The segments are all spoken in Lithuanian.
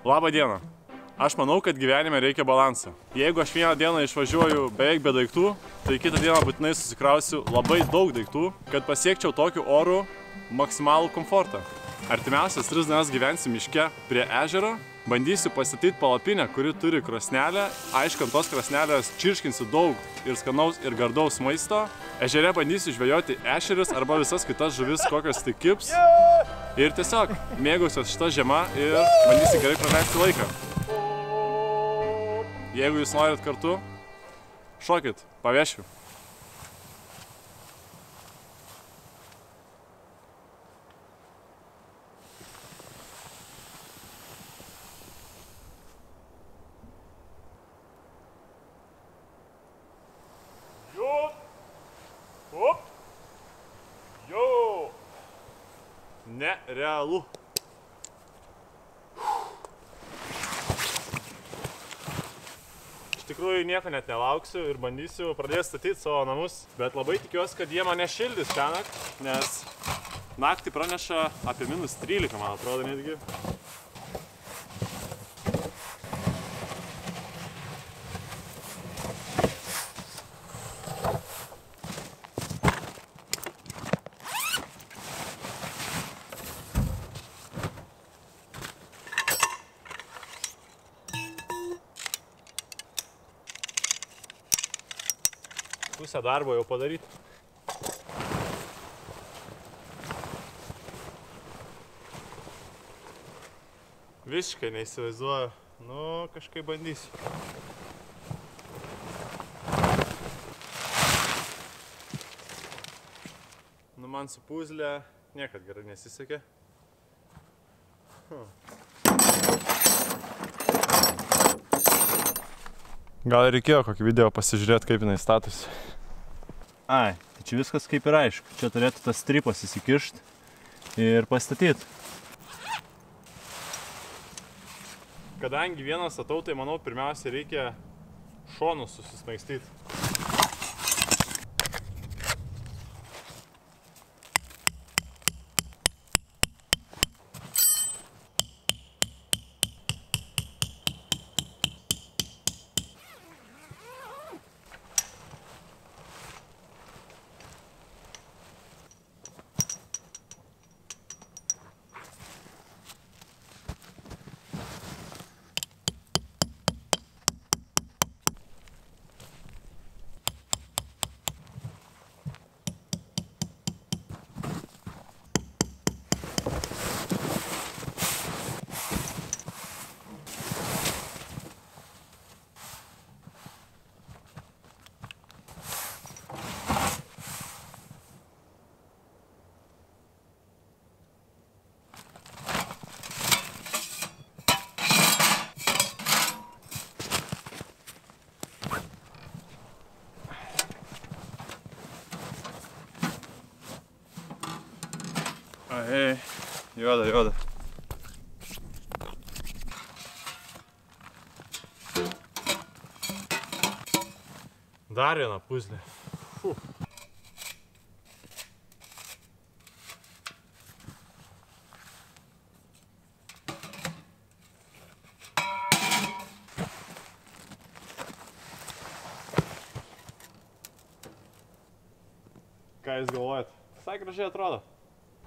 Labą dieną. Aš manau, kad gyvenime reikia balanso. Jeigu aš vieną dieną išvažiuoju beveik be daiktų, tai kitą dieną būtinai susikrausiu labai daug daiktų, kad pasiekčiau tokiu oru maksimalų komfortą. Artimiausias 3 dienas gyvensiu miške prie ežero, bandysiu pastatyti palapinę, kuri turi krosnelę. Aišku, ant tos krosnelės čirškinsiu daug ir skanaus ir gardaus maisto. Ežere bandysiu žvejoti ešerius arba visas kitas žuvis, kokios tik kibs. Ir tiesiog mėgausiuos šitą žiemą ir bandysiu gerai praleisti laiką. Jeigu jūs norit kartu, šokit, pavešiu. Nerealu. Iš tikrųjų nieko net nelauksiu ir bandysiu pradėti statyti savo namus, bet labai tikiuosi, kad jie mane šildys šiąnakt, nes naktį praneša apie -13, man atrodo netgi. Pusę darbo jau padaryti. Visiškai neįsivaizduoju. Nu, kažkaip bandysiu. Nu, man su puzlė niekad gerai nesisekė. Gal reikėjo kokį video pasižiūrėti, kaip jinai statosi. Ai, tai čia viskas kaip ir aišku. Čia turėtų tas stripas įsikišti ir pastatyti. Kadangi vieną statau, tai manau, pirmiausia reikia šonus susismaigstyti. Ai, juoda. Dar viena puzlė. Ką jūs galvojat? Visai gražiai atrodo.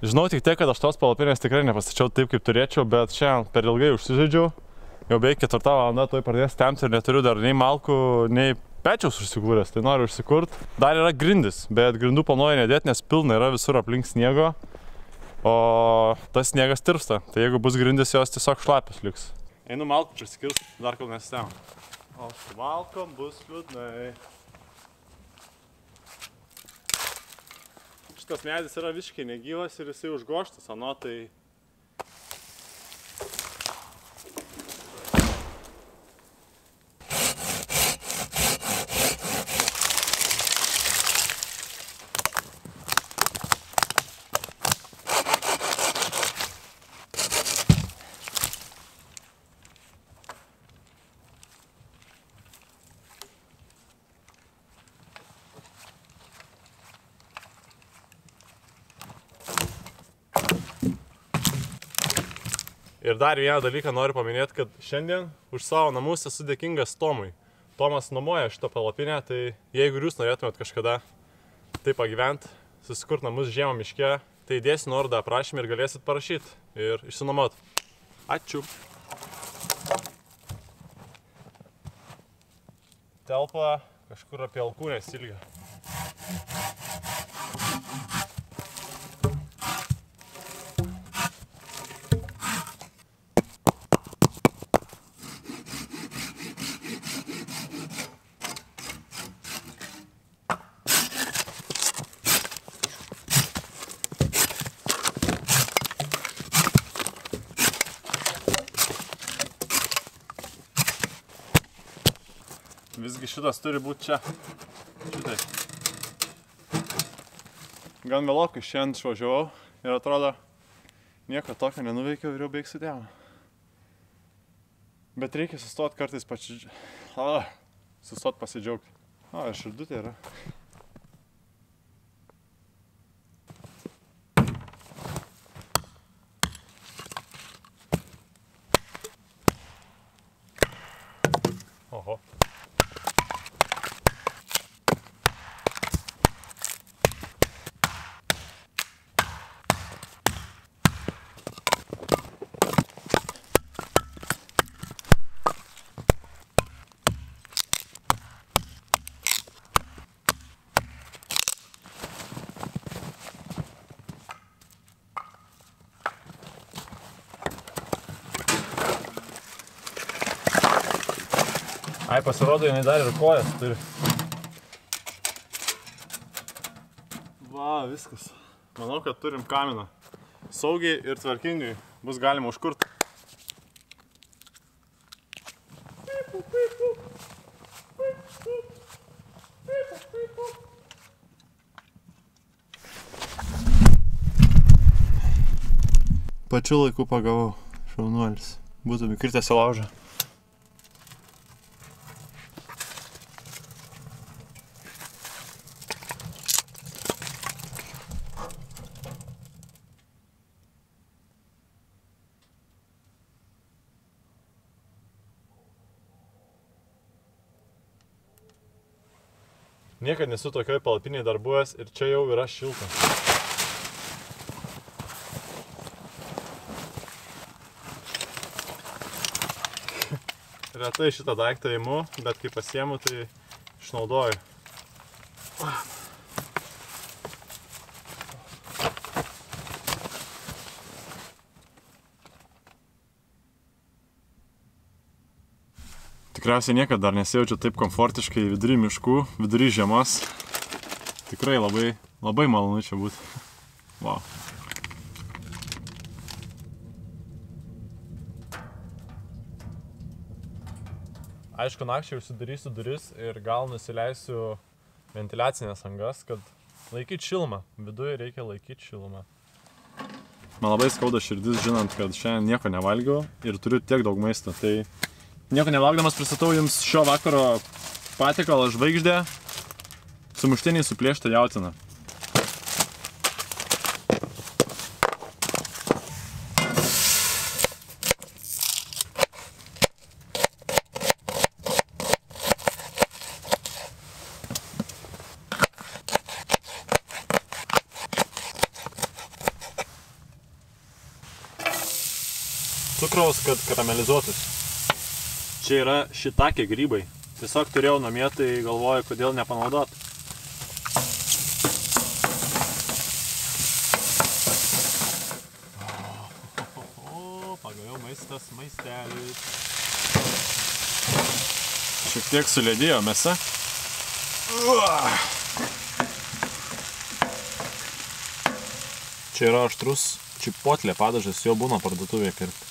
Žinau tik tiek, kad aš tos palapinės tikrai nepastačiau taip, kaip turėčiau, bet šiandien per ilgai užsižaidžiau. Jau beveik 4 valandą tuoj pradės temti ir neturiu dar nei malkų, nei pečiaus užsikūręs, tai noriu užsikurt. Dar yra grindis, bet grindų planuoju nedėti, nes pilna yra visur aplink sniego, o tas sniegas tirpsta. Tai jeigu bus grindis, jos tiesiog šlapios liks. Einu malkų prisikirst, dar kol nesistemu. O su malkom bus liūdnai. Šitas medis yra visiškai negyvas ir jisai užgoštas, ano tai... Ir dar vieną dalyką noriu paminėti, kad šiandien už savo namus esu dėkingas Tomui. Tomas nuomoja šitą palapinę, tai jeigu jūs norėtumėt kažkada taip pagyventi, susikurt namus žiemą miške, tai įdėsiu nuorodą aprašymą ir galėsit parašyti ir išsinuomot. Ačiū. Telpa kažkur apie alkūnės ilgio. Visgi šitas turi būti čia. Šitai. Gan vėlokai šiandien išvažiavau ir atrodo nieko tokio nenuveikiau ir jau beveik sudėjau. Bet reikia sustot kartais sustot pasidžiaugti. Ir širdutė yra. Oho. Ai, pasirodo, jinai dar ir kojas turi. Va, viskas. Manau, kad turim kaminą. Saugiai ir tvarkingai bus galima užkurti. Pačiu laiku pagavau. Šaunuolis. Būtum įkritęs į laužą. Niekad nesu tokioj palapinėj dar buvęs ir čia jau yra šilta. Retai šitą daiktą imu, bet kai pasiemu, tai išnaudoju. Tikriausiai niekad dar nesijaučiu taip komfortiškai vidury miškų, vidury žiemos. Tikrai labai malonu čia būti. Wow. Aišku, nakčiai užsidarysiu duris ir gal nusileisiu ventiliacinės angas, kad laikyti šilumą. Viduje reikia laikyti šilumą. Man labai skauda širdis, žinant, kad šiandien nieko nevalgiau ir turiu tiek daug maisto. Tai nieko nelaukdamas pristatau jums šio vakaro patiekalą žvaigždę, sumuštiniai suplėštą jautieną. Cukraus, kad karamelizuotųsi. Čia yra šitakė grybai. Tiesiog turėjau namie, tai galvoju, kodėl nepanaudot. Pagaliau maistelis. Šiek tiek suledėjo mėsa. Čia yra aštrus čipotlė padažas, jo būna parduotuvėje pirkti.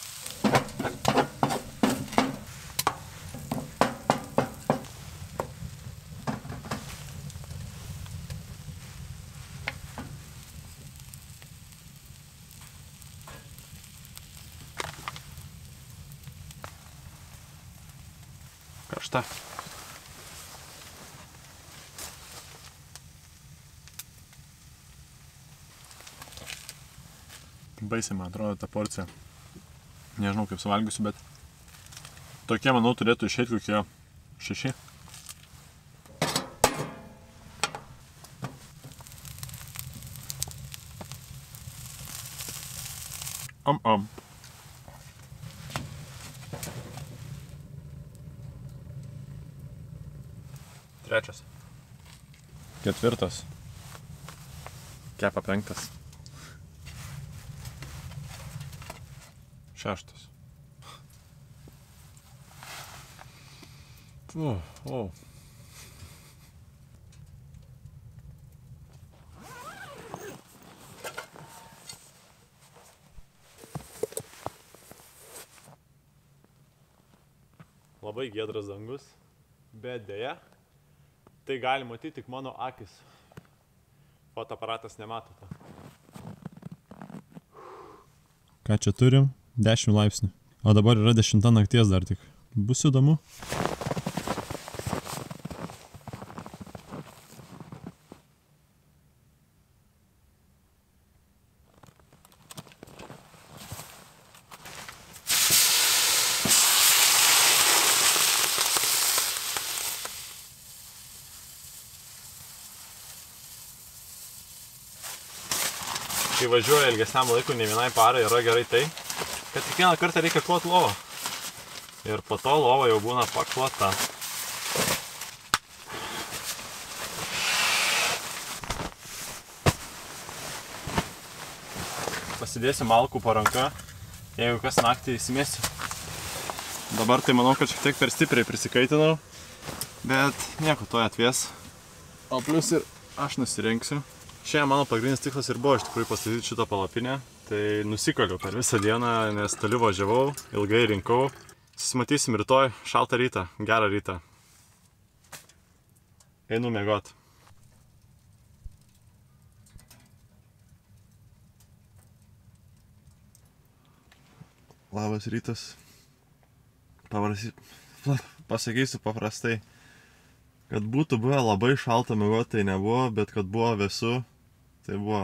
Karšta. Baisiai, man atrodo, ta porcija. Nežinau, kaip suvalgysiu, bet tokie, manau, turėtų išeiti kokie 6. Am. 3. 4. Kepa 5. 6. O. Labai giedras dangus, bet dėja, tai gali matyti tik mano akis. Fotoaparatas nemato to. Ką čia turim? 10 laipsnių. O dabar yra 10 nakties dar tik. Bus įdomu. Kai važiuoju ilgesniam laikui, ne vienai parai, yra gerai tai, kad kiekvieną kartą reikia kloti lovą. Ir po to lova jau būna paklota. Pasidėsiu malkų po ranka, jeigu kas naktį įsimėsiu. Dabar tai manau, kad šiek tiek per stipriai prisikaitinau, bet nieko to atvės. O plius ir aš nusirinksiu. Šiandien mano pagrindinis tikslas ir buvo iš tikrųjų pastatyti šitą palapinę. Tai nusikaliu per visą dieną, nes toli važiavau, ilgai rinkau. Susimatysim rytoj, šaltą rytą, gerą rytą. Einu miegot. Labas rytas. Pasakysiu paprastai, kad būtų buvę labai šalta miegot, tai nebuvo, bet kad buvo vėsu, tai buvo.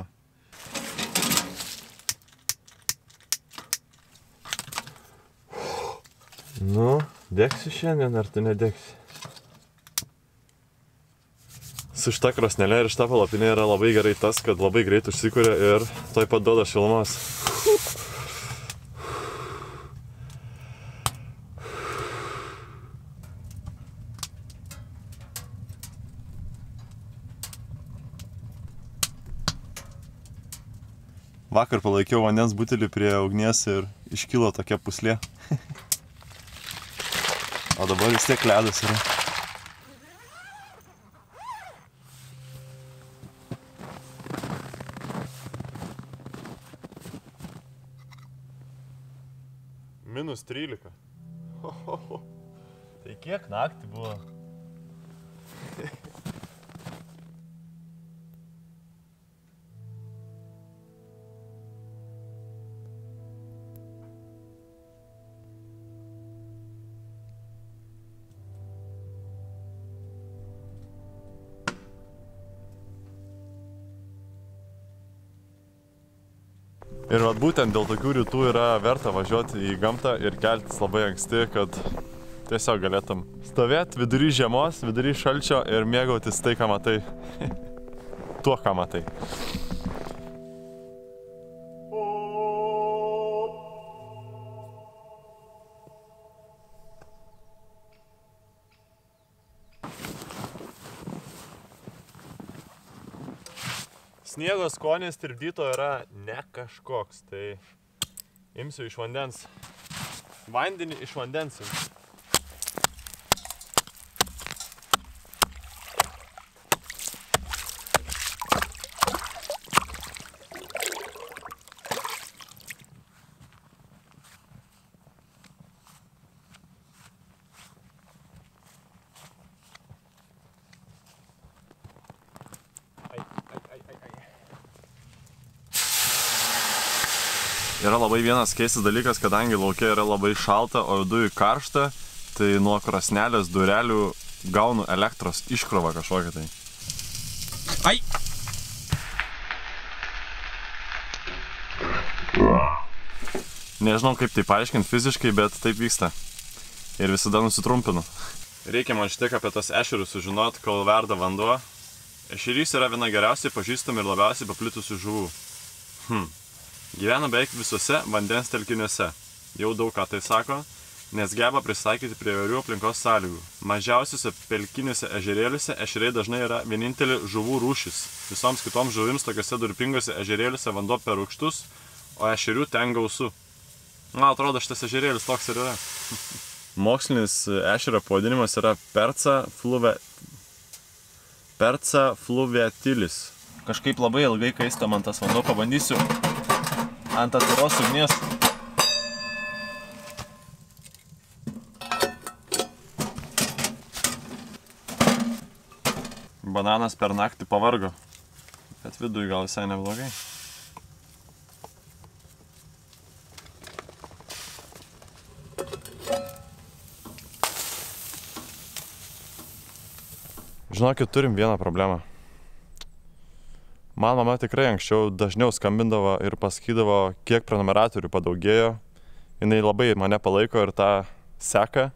Nu, degsi šiandien, ar tu nedegsi? Su šita krosnelė ir šita palapinė yra labai gerai tas, kad labai greit užsikuria ir toj pat duoda šilumos. Vakar palaikiau vandens butelį prie ugnies ir iškilo tokia puslė. O dabar vis tiek ledas yra. Minus 13. Tai kiek naktį buvo? Ir vat būtent dėl tokių rytų yra verta važiuoti į gamtą ir keltis labai anksti, kad tiesiog galėtum stovėti vidury žiemos, vidury šalčio ir mėgautis tai, ką matai. Tuo, ką matai. Sniego skonis tirpdyto yra ne kažkoks, tai imsiu iš vandens. Vandenį iš vandens imsiu. Yra labai vienas keistas dalykas, kadangi lauke yra labai šalta, o viduje karšta, tai nuo krosnelės durelių gaunu elektros iškrovą kažkokią tai. Ai! Nežinau, kaip tai paaiškinti fiziškai, bet taip vyksta. Ir visada nusitrumpinu. Reikia man šitiek apie tas ešerius sužinot, kol verda vanduo. Ešerys yra viena geriausiai pažįstamų ir labiausiai paplitusių žuvų. Gyvena beveik visose vandens telkiniuose. Jau daug ką tai sako, nes geba prisitaikyti prie įvairių aplinkos sąlygų. Mažiausiuose pelkiniuose ežerėliuose ešeriai dažnai yra vienintelė žuvų rūšis. Visoms kitoms žuvims tokiuose durpingose ežerėliuose vanduo per rūgštus, o ešerių ten gausu. Man atrodo, šitas ežerėlis toks ir yra. Mokslinis ešerio pavadinimas yra Perca fluviatilis. Kažkaip labai ilgai kaista man tas vanduo, pabandysiu ant atviros ugnies. Bananas per naktį pavargo, bet viduj gal visai neblogai. Žinokit, turim vieną problemą. Man mama tikrai anksčiau dažniau skambindavo ir pasakydavo, kiek prenumeratorių padaugėjo. Jinai labai mane palaiko ir tą seka.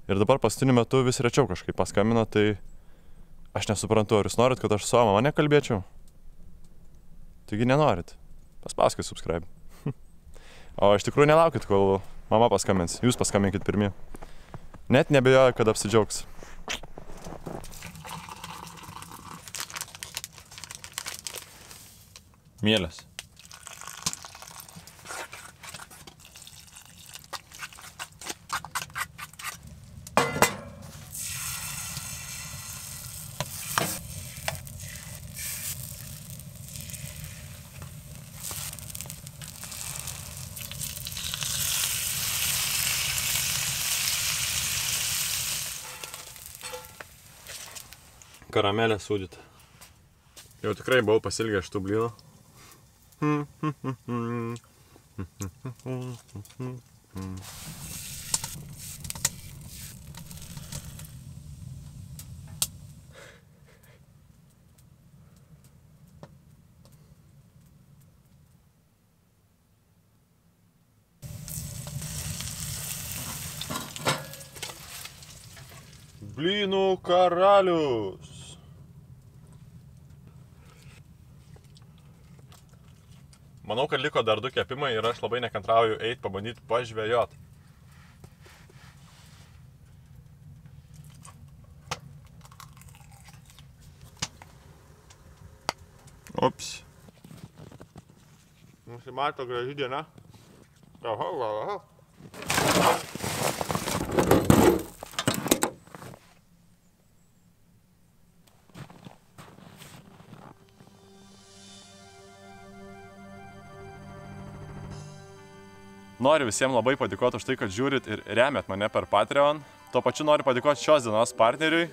Ir dabar paskutiniu metu vis rečiau kažkaip paskambino, tai aš nesuprantu, ar jūs norit, kad aš su savo mama nekalbėčiau? Taigi nenorit. Paspauskit subscribe. O iš tikrųjų nelaukit, kol mama paskambins. Jūs paskambinkit pirmi. Net nebejoju, kad apsidžiaugs. Mielės. Karamelė sūdyta. Jau tikrai buvau pasilgęs šitų blynų. Blynų karalius. Manau, kad liko dar 2 kepimai ir aš labai nekantrauju eit pabandyti pažvejot. Ups. Nusimato graži diena. Aha. Noriu visiems labai padėkoti už tai, kad žiūrit ir remiat mane per Patreon. Tuo pačiu noriu padėkoti šios dienos partneriui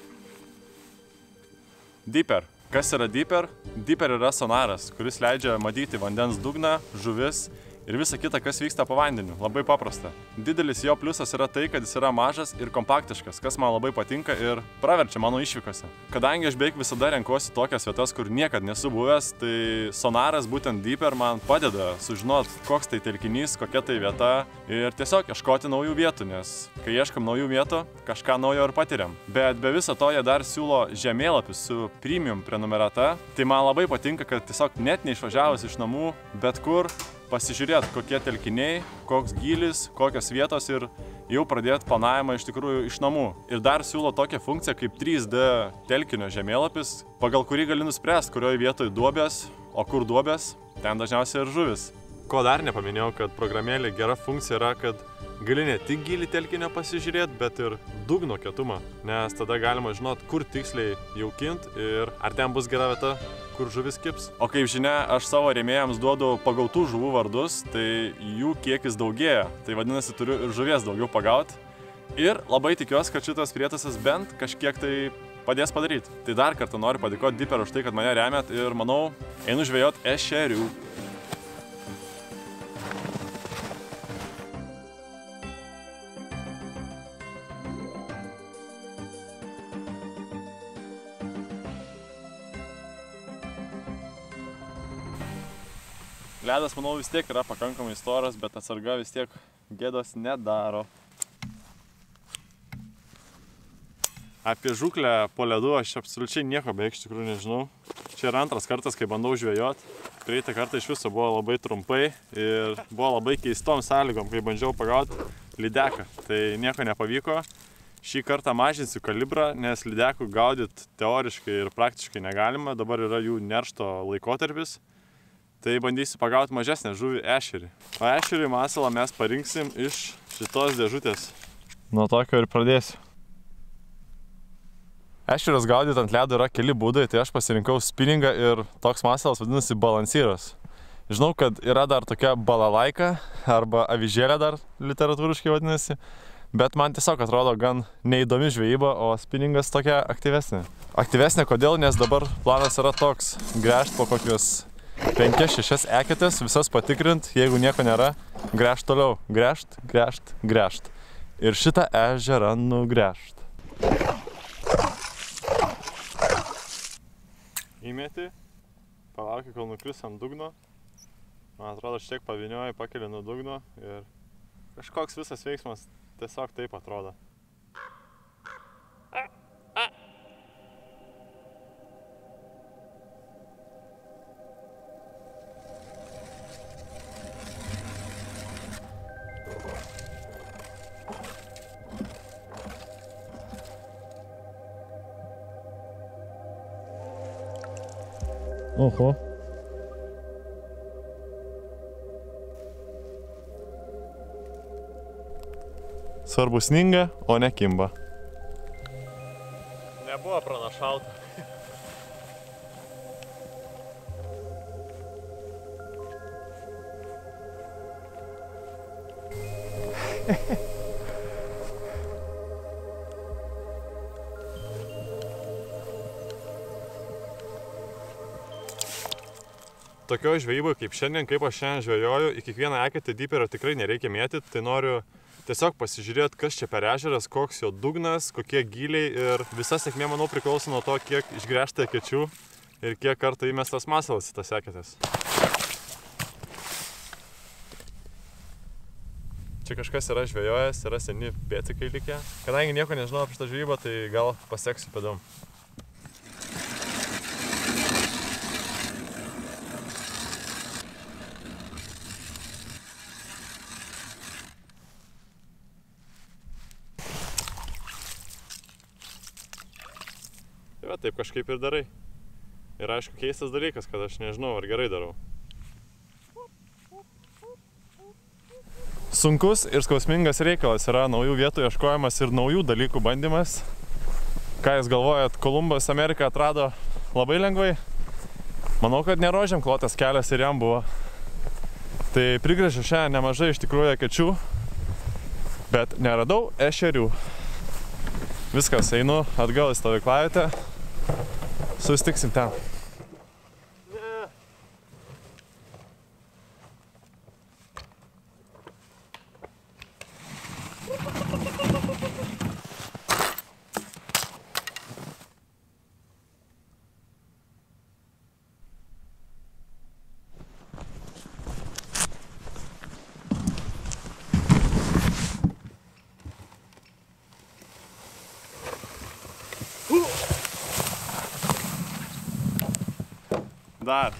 Deeper. Kas yra Deeper? Deeper yra sonaras, kuris leidžia matyti vandens dugną, žuvis ir visą kitą, kas vyksta po vandeniu. Labai paprasta. Didelis jo pliusas yra tai, kad jis yra mažas ir kompaktiškas, kas man labai patinka ir praverčia mano išvykose. Kadangi aš beveik visada renkuosi tokias vietas, kur niekad nesu buvęs, tai sonaras, būtent Deeper, man padeda sužinoti, koks tai telkinys, kokia tai vieta ir tiesiog ieškoti naujų vietų, nes kai ieškam naujų vietų, kažką naujo ir patiriam. Bet be viso to jie dar siūlo žemėlapius su premium prenumerata. Tai man labai patinka, kad tiesiog net neišvažiavus iš namų, bet kur pasižiūrėti, kokie telkiniai, koks gylis, kokios vietos ir jau pradėti planavimą iš tikrųjų iš namų. Ir dar siūlo tokią funkciją kaip 3D telkinio žemėlapis, pagal kurį gali nuspręsti, kurioje vietoje duobės, o kur duobės, ten dažniausiai ir žuvis. Ko dar nepaminėjau, kad programėlė gera funkcija yra, kad gali ne tik gylį telkinio pasižiūrėti, bet ir dugno kietumą, nes tada galima žinot, kur tiksliai jaukint ir ar ten bus gera vieta, kur žuvis kips. O kaip žinia, aš savo rėmėjams duodu pagautų žuvų vardus, tai jų kiekis daugėja, tai vadinasi, turiu ir žuvies daugiau pagauti. Ir labai tikiuosi, kad šitas prietaisas bent kažkiek tai padės padaryti. Tai dar kartą noriu padėkoti Deeper už tai, kad mane remiat ir manau, einu žvejot ešerių. Ledas, manau, vis tiek yra pakankamai storas, bet atsarga vis tiek gėdos nedaro. Apie žūklę po ledu aš absoliučiai nieko beveik iš tikrųjų nežinau. Čia yra antras kartas, kai bandau žvejot. Praeitą kartą iš viso buvo labai trumpai ir buvo labai keistom sąlygom, kai bandžiau pagauti lydeką. Tai nieko nepavyko. Šį kartą mažinsiu kalibrą, nes lydekų gaudyti teoriškai ir praktiškai negalima. Dabar yra jų neršto laikotarpis. Tai bandysiu pagauti mažesnę žuvį ešerį. O ešerį masalą mes parinksim iš šitos dėžutės. Nuo tokio ir pradėsiu. Ešerius gaudyti ant ledo yra keli būdai, tai aš pasirinkau spinningą ir toks masalas vadinasi balansyras. Žinau, kad yra dar tokia balalaika arba avižėlė dar literatūriškai vadinasi, bet man tiesiog atrodo gan neįdomi žvejyba, o spinningas tokia aktyvesnė. Aktyvesnė kodėl? Nes dabar planas yra toks - gręžt po kokius 5-6 eketės, visas patikrint, jeigu nieko nėra, gręžt toliau, gręžt, gręžt, gręžt. Ir šitą ežerą nugręžt. Įmeti, palauki, kol nukris ant dugno. Man atrodo, šiek tiek pavynioji, pakeli nuo dugno ir kažkoks visas veiksmas tiesiog taip atrodo. Oho. Svarbu sninga, o ne kimba. Nebuvo pranašauta. Tokio žvejyboje kaip šiandien, kaip aš šiandien žvejoju, į kiekvieną eketę dyperio tikrai nereikia mėtyti, tai noriu tiesiog pasižiūrėti, kas čia per ežeras, koks jo dugnas, kokie gyliai ir visa sėkmė, manau, priklauso nuo to, kiek išgręžta ekečių ir kiek kartų įmestas masalas į tas eketės. Čia kažkas yra žvejojęs, yra seni pėdsakai likę. Kadangi nieko nežinau apie šitą žvejybą, tai gal paseksiu pėdom. Tai va, taip kažkaip ir darai. Ir aišku, keistas dalykas, kad aš nežinau, ar gerai darau. Sunkus ir skausmingas reikalas yra naujų vietų ieškojimas ir naujų dalykų bandymas. Ką jūs galvojat, Kolumbas Ameriką atrado labai lengvai? Manau, kad ne rožėm klotas kelias ir jam buvo. Tai prigręžiu šiandien nemažai iš tikrųjų ekečių, bet neradau ešerių. Viskas, einu atgal į stovyklavietę. Susitiksim ten. Dar.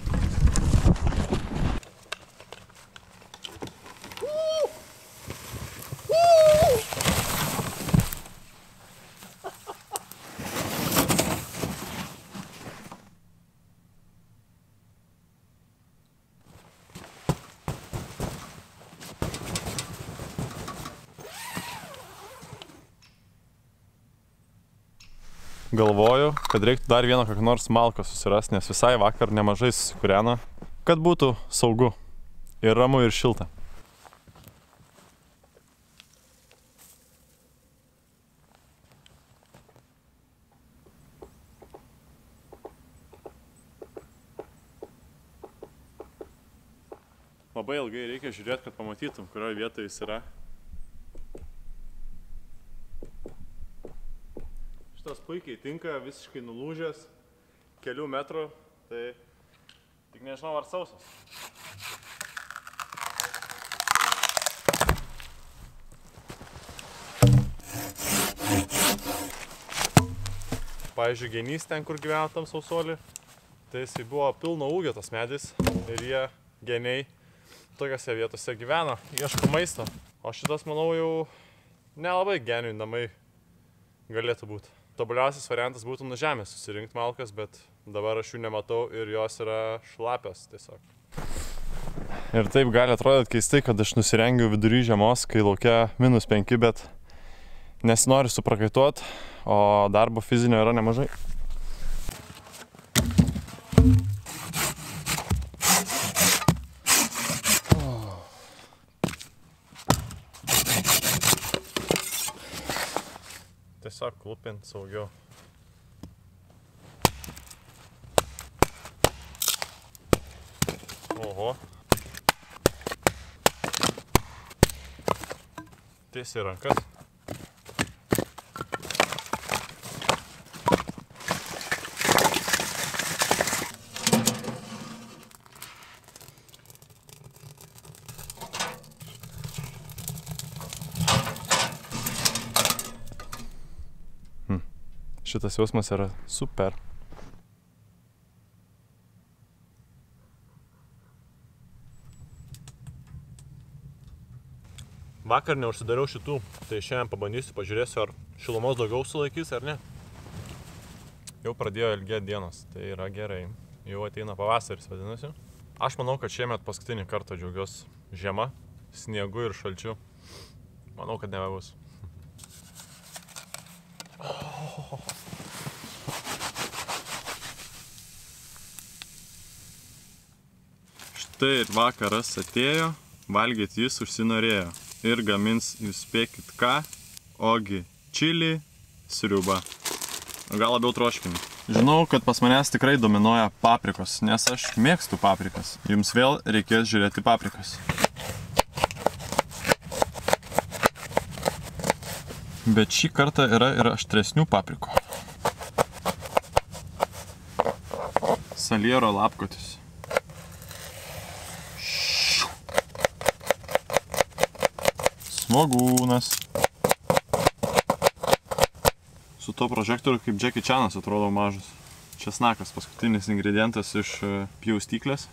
Galvoju, kad reiktų dar vieną kokį nors malką susirasti, nes visai vakar nemažai susikūreno, kad būtų saugu ir ramu ir šilta. Labai ilgai reikia žiūrėti, kad pamatytum, kurioje vietoje jis yra. Šitas puikiai tinka, visiškai nulūžęs, kelių metrų, tai tik nežinau ar sausas. pavyzdžiui, genys ten, kur gyveno tam sausuolį, tai jisai buvo pilno ūgio tas medis ir jie geniai tokiose vietose gyveno, ieško maisto. O šitas, manau, jau nelabai genių namai galėtų būti. Tobuliausias variantas būtų nuo žemės susirinkti malkas, bet dabar aš jų nematau ir jos yra šlapios tiesiog. Ir taip gali atrodyti keistai, kad aš nusirengiu vidury žiemos, kai laukia -5, bet nesinori suprakaituot, o darbo fizinio yra nemažai. Tiesiog klupint saugiau. Oho. Tiesiai rankas. Šitas jausmas yra super. Vakar neužsidariau šitų, tai šiandien pabandysiu, pažiūrėsiu, ar šilumos daugiau sulaikys ar ne. Jau pradėjo ilgėti dienos, tai yra gerai. Jau ateina pavasaris, vadinasi. Aš manau, kad šiemet paskutinį kartą džiaugiuosi žiema, sniegu ir šalčiu. Manau, kad nebebus. Štai ir vakaras atėjo, valgyti jis užsinorėjo. Ir gamins, jūs spėkit ką, ogi čili sriuba. Gal labiau troškinį. Žinau, kad pas manęs tikrai dominuoja paprikos, nes aš mėgstu paprikas. Jums vėl reikės žiūrėti paprikas. Bet šį kartą yra ir aštresnių paprikų. Saliero lapkotis. Svogūnas. Su tuo prožektoriu kaip Jackie Chanas atrodo mažas. Česnakas, paskutinis ingredientas iš pjaustyklės.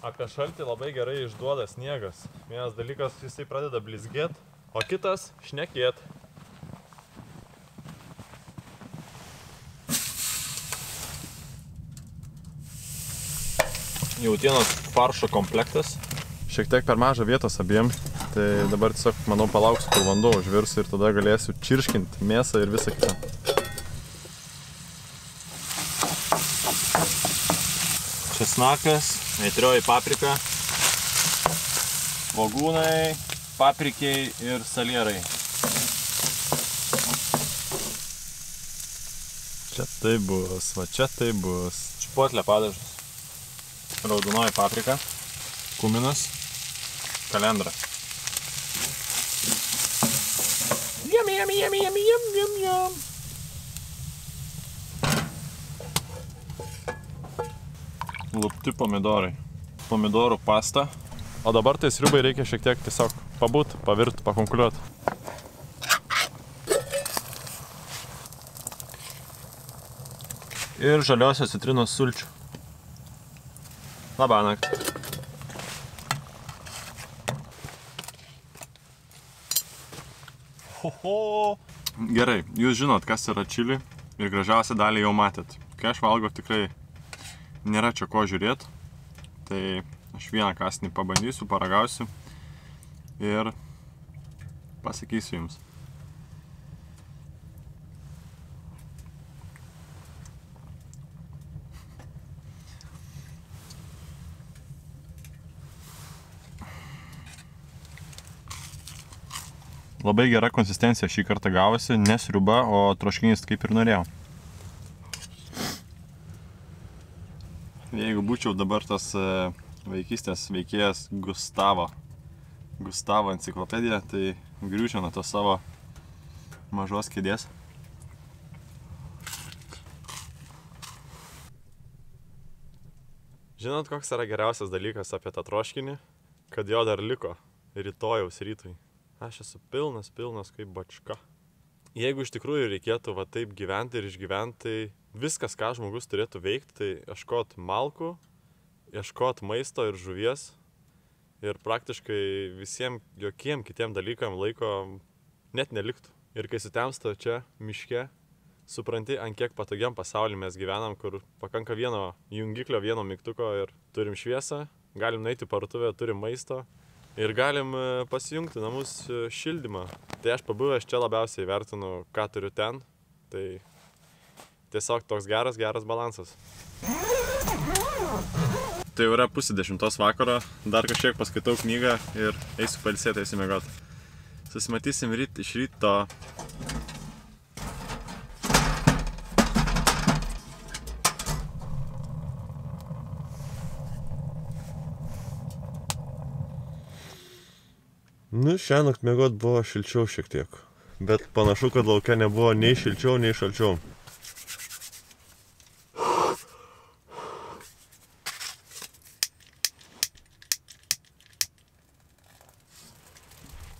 Apie šaltį labai gerai išduoda sniegas. Vienas dalykas, jisai pradeda blizgėt, o kitas šnekėt. Jautienos faršo komplektas. Šiek tiek per mažą vietos abiem, tai dabar tiesiog, manau, palauksiu, kol vanduo užvirs ir tada galėsiu čirškinti mėsą ir visą kitą. Česnakas, aitrioji paprika, svogūnai, paprikiai ir salierai. Čia tai bus, va čia tai bus. Čipotle padažas. Raudonoji paprika, kuminas, kalendra. Jam, jam, jam, jam, jam, jam, jam. Lupti pomidorai. Pomidorų pasta. O dabar tai sriubai reikia šiek tiek tiesiog pabūt, pavirt, pakonkuliuot. Ir žaliosios citrinos sulčių. Labanakt. Hoho! Gerai, jūs žinot, kas yra čili ir gražiausią dalį jau matėt. Kai aš valgau, tikrai nėra čia ko žiūrėti. Tai aš vieną kąsnį pabandysiu, paragausiu ir pasakysiu jums. Labai gera konsistencija šį kartą gavosi, ne sriuba, o troškinys kaip ir norėjau. Jeigu būčiau dabar tas vaikystės veikėjas Gustavo enciklopedija, tai griūčiau nuo tos savo mažos kėdės. Žinot, koks yra geriausias dalykas apie tą troškinį? Kad jo dar liko rytojaus rytui. Aš esu pilnas kaip bačka. Jeigu iš tikrųjų reikėtų va taip gyventi ir išgyventi, tai viskas, ką žmogus turėtų veikti, tai ieškot malkų, ieškot maisto ir žuvies ir praktiškai visiems jokiem kitiem dalykam laiko net neliktų. Ir kai sutemsta čia, miške, supranti, ant kiek patogiam pasaulyje mes gyvenam, kur pakanka vieno jungiklio, vieno mygtuko ir turim šviesą, galim nueiti į parduotuvę, turim maisto ir galim pasijungti namus šildymą. Tai aš pabuvęs čia labiausiai vertinu, ką turiu ten, tai tiesiog toks geras balansas. Tai jau yra 9:30 vakaro, dar kažkiek paskaitau knygą ir eisiu pailsėti, eisiu miegoti. Susimatysim iš ryto. Nu, šiąnakt miegot buvo šilčiau šiek tiek, bet panašu, kad lauke nebuvo nei šilčiau, nei šalčiau.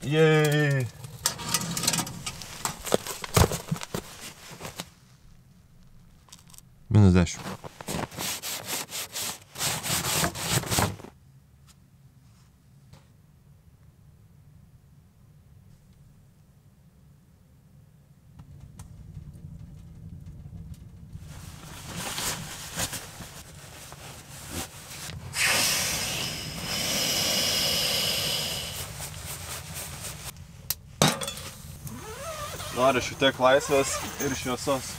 Jej! -10. Noriu šiek tiek laisvės ir šviesos.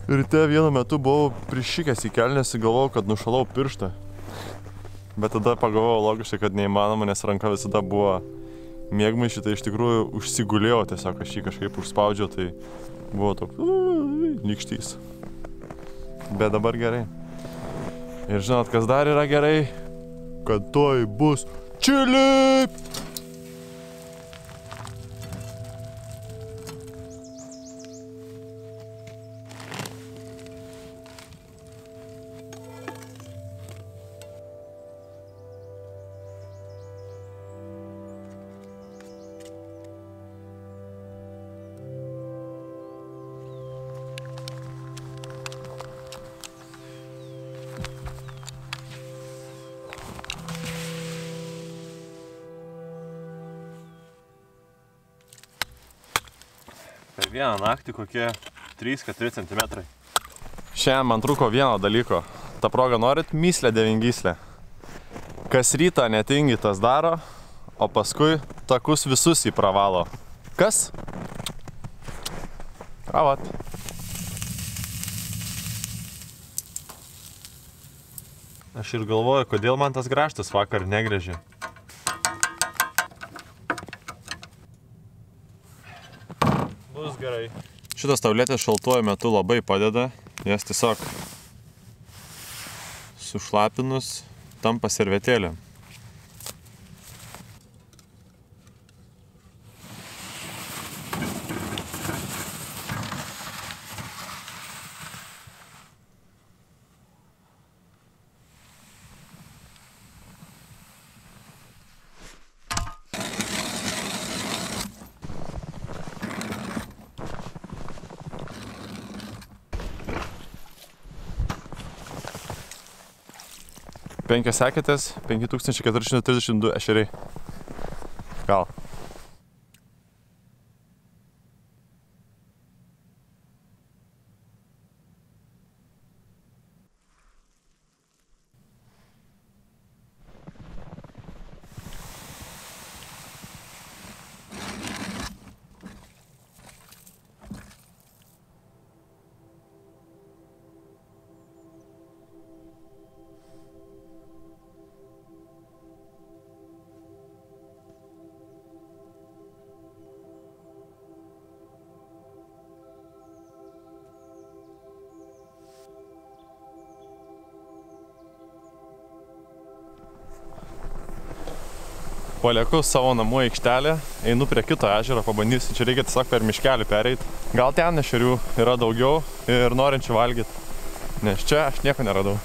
Ryte vienu metu buvau prišikęs į kelnes ir galvojau, kad nušalau pirštą. Bet tada pagalvojau logiškai, kad neįmanoma, nes ranka visada buvo miegmaišį, tai iš tikrųjų užsigulėjau, tiesiog aš jį kažkaip užspaudžiau, tai buvo toks nykštys. Bet dabar gerai. Ir žinot, kas dar yra gerai? Kad toj bus čili! Per vieną naktį kokie 3-4 cm. Šiandien man trūko vieno dalyko. Ta proga norit myslę devingyslę. Kas rytą netingi, tas daro, o paskui takus visus jį pravalo. Kas? Avat. Aš ir galvoju, kodėl man tas grąžtas vakar negrėžė. Bus gerai. Šitas tabletės šaltuoju metu labai padeda, jas tiesiog sušlapinus tampa servetėlė. Penkios sekėtės, 5432 ešeriai. Gal. Palieku savo namų aikštelę, einu prie kito ežero, pabandysiu, čia reikia tiesiog per miškelį pereiti. Gal ten ešerių yra daugiau ir norinčių valgyti, nes čia aš nieko neradau.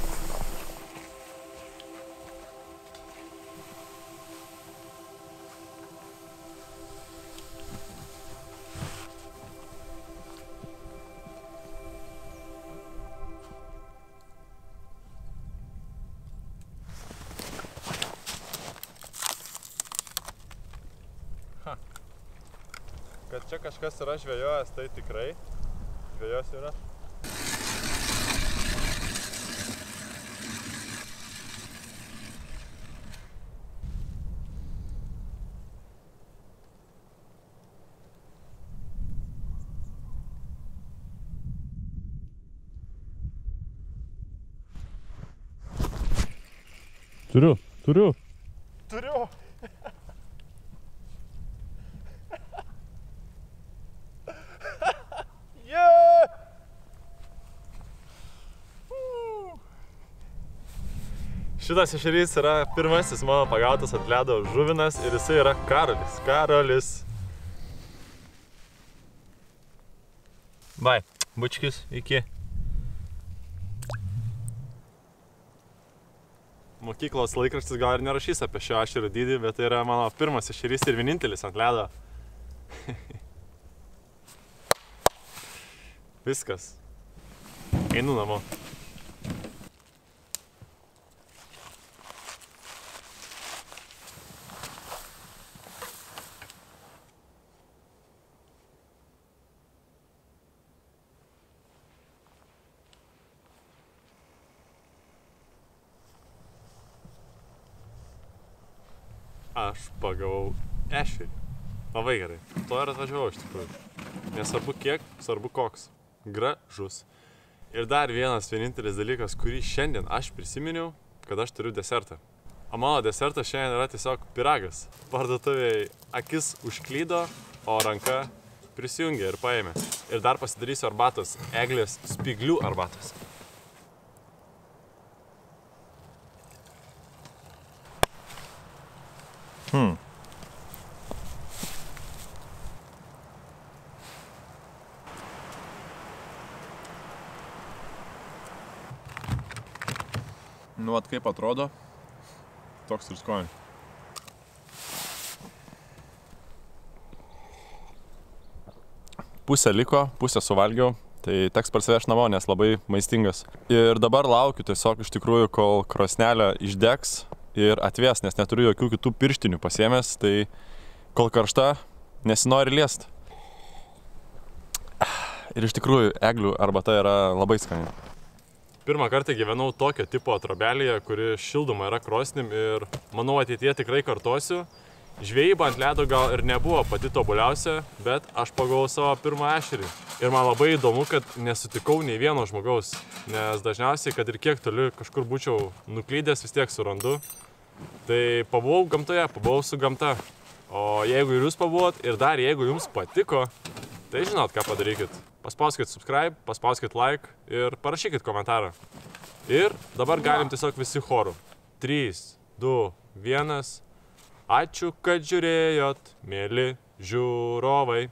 Kad čia kažkas yra žvejojęs, tai tikrai žvejos yra. Turiu. Šitas ešerys yra pirmasis mano pagautas ant ledo žuvinas ir jisai yra Karolis. Bai, bučkis, iki. Mokyklos laikraštis gal ir nerašys apie šio ešerio dydį, bet tai yra mano pirmas ešerys ir vienintelis ant ledo. Viskas. Einu namo. Aš pagavau ešerį. Labai gerai. To ir atvažiavau iš tikrųjų. Nesvarbu kiek, svarbu koks. Gražus. Ir dar vienintelis dalykas, kurį šiandien aš prisiminiau, kad aš turiu desertą. O mano desertas šiandien yra tiesiog pyragas. Parduotuvėje akis užklydo, o ranka prisijungė ir paėmė. Ir dar pasidarysiu arbatos, eglės spyglių arbatos. Nu, vat kaip atrodo, toks ir skonis. Pusę liko, pusę suvalgiau, tai teks parsivešti namo, nes labai maistingas. Ir dabar laukiu tiesiog iš tikrųjų, kol krosnelė išdegs ir atvės, nes neturiu jokių kitų pirštinių pasiėmęs, tai kol karšta, nesinori liest. Ir iš tikrųjų, eglių arbata yra labai skani. Pirmą kartą gyvenau tokio tipo trobelėje, kuri šildoma yra krosnim ir manau ateityje tikrai kartosiu. Žvejyba ant ledo gal ir nebuvo pati tobuliausia, bet aš pagavau savo pirmą ešerį. Ir man labai įdomu, kad nesutikau nei vieno žmogaus, nes dažniausiai, kad ir kiek toli kažkur būčiau nuklydęs, vis tiek surandu. Tai pabuvau gamtoje, pabuvau su gamta. O jeigu ir jūs pabuvot ir dar jeigu jums patiko, tai žinot, ką padarykit. Paspauskit subscribe, paspauskit like ir parašykit komentarą. Ir dabar galim tiesiog visi choru. 3, 2, 1. Ačiū, kad žiūrėjot, mieli žiūrovai.